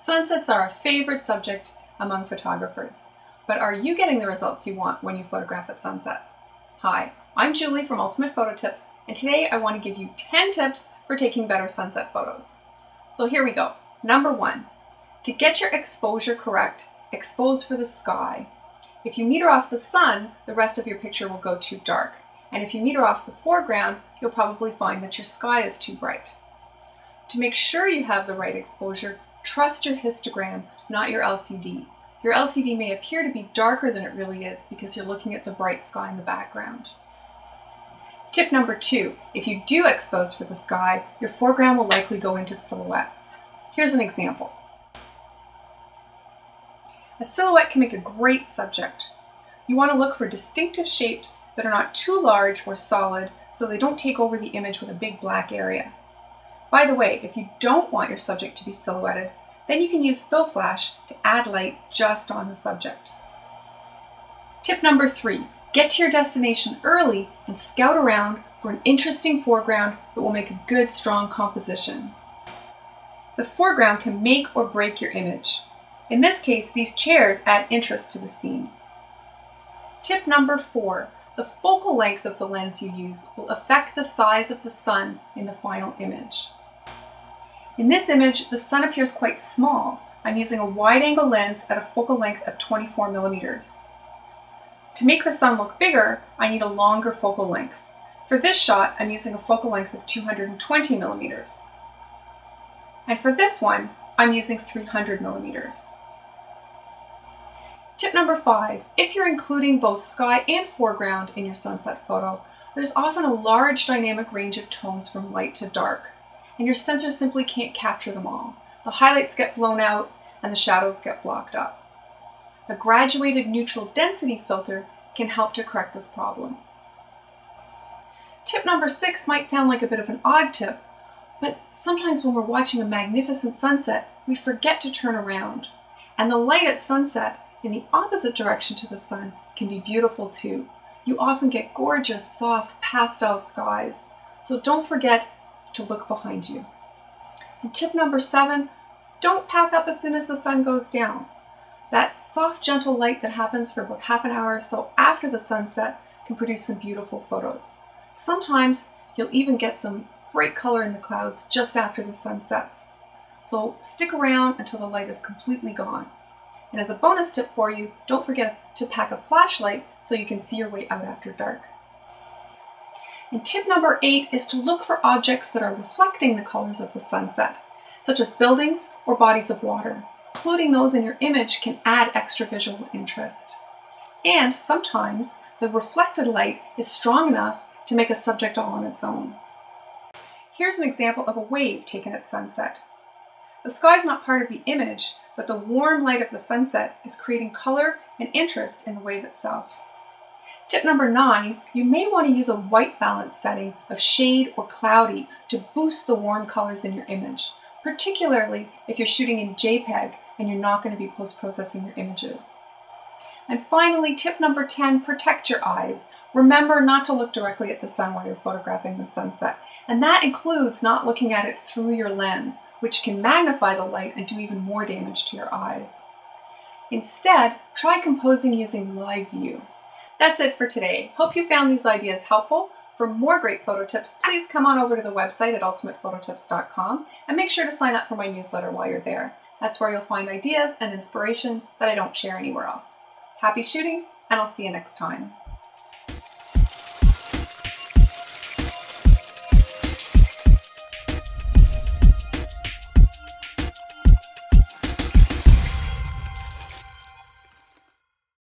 Sunsets are a favorite subject among photographers, but are you getting the results you want when you photograph at sunset? Hi, I'm Julie from Ultimate Photo Tips, and today I want to give you 10 tips for taking better sunset photos. So here we go. Number 1, to get your exposure correct, expose for the sky. If you meter off the sun, the rest of your picture will go too dark. And if you meter off the foreground, you'll probably find that your sky is too bright. To make sure you have the right exposure, trust your histogram, not your LCD. Your LCD may appear to be darker than it really is because you're looking at the bright sky in the background. Tip number 2, if you do expose for the sky, your foreground will likely go into silhouette. Here's an example. A silhouette can make a great subject. You want to look for distinctive shapes that are not too large or solid so they don't take over the image with a big black area. By the way, if you don't want your subject to be silhouetted, then you can use fill flash to add light just on the subject. Tip number 3, get to your destination early and scout around for an interesting foreground that will make a good, strong composition. The foreground can make or break your image. In this case, these chairs add interest to the scene. Tip number 4, the focal length of the lens you use will affect the size of the sun in the final image. In this image, the sun appears quite small. I'm using a wide-angle lens at a focal length of 24 millimeters. To make the sun look bigger, I need a longer focal length. For this shot, I'm using a focal length of 220 millimeters. And for this one, I'm using 300 millimeters. Tip number 5, if you're including both sky and foreground in your sunset photo, there's often a large dynamic range of tones from light to dark, and your sensor simply can't capture them all. The highlights get blown out and the shadows get blocked up. A graduated neutral density filter can help to correct this problem. Tip number 6 might sound like a bit of an odd tip, but sometimes when we're watching a magnificent sunset, we forget to turn around. And the light at sunset in the opposite direction to the sun can be beautiful too. You often get gorgeous, soft pastel skies, so don't forget to look behind you. And tip number 7, don't pack up as soon as the sun goes down. That soft, gentle light that happens for about half an hour or so after the sunset can produce some beautiful photos. Sometimes you'll even get some great color in the clouds just after the sun sets. So stick around until the light is completely gone. And as a bonus tip for you, don't forget to pack a flashlight so you can see your way out after dark. And tip number 8 is to look for objects that are reflecting the colors of the sunset, such as buildings or bodies of water. Including those in your image can add extra visual interest. And sometimes the reflected light is strong enough to make a subject all on its own. Here's an example of a wave taken at sunset. The sky is not part of the image, but the warm light of the sunset is creating color and interest in the wave itself. Tip number 9, you may want to use a white balance setting of shade or cloudy to boost the warm colors in your image, particularly if you're shooting in JPEG and you're not going to be post-processing your images. And finally, tip number 10, protect your eyes. Remember not to look directly at the sun while you're photographing the sunset. And that includes not looking at it through your lens, which can magnify the light and do even more damage to your eyes. Instead, try composing using live view. That's it for today. Hope you found these ideas helpful. For more great photo tips, please come on over to the website at ultimatephototips.com and make sure to sign up for my newsletter while you're there. That's where you'll find ideas and inspiration that I don't share anywhere else. Happy shooting, and I'll see you next time.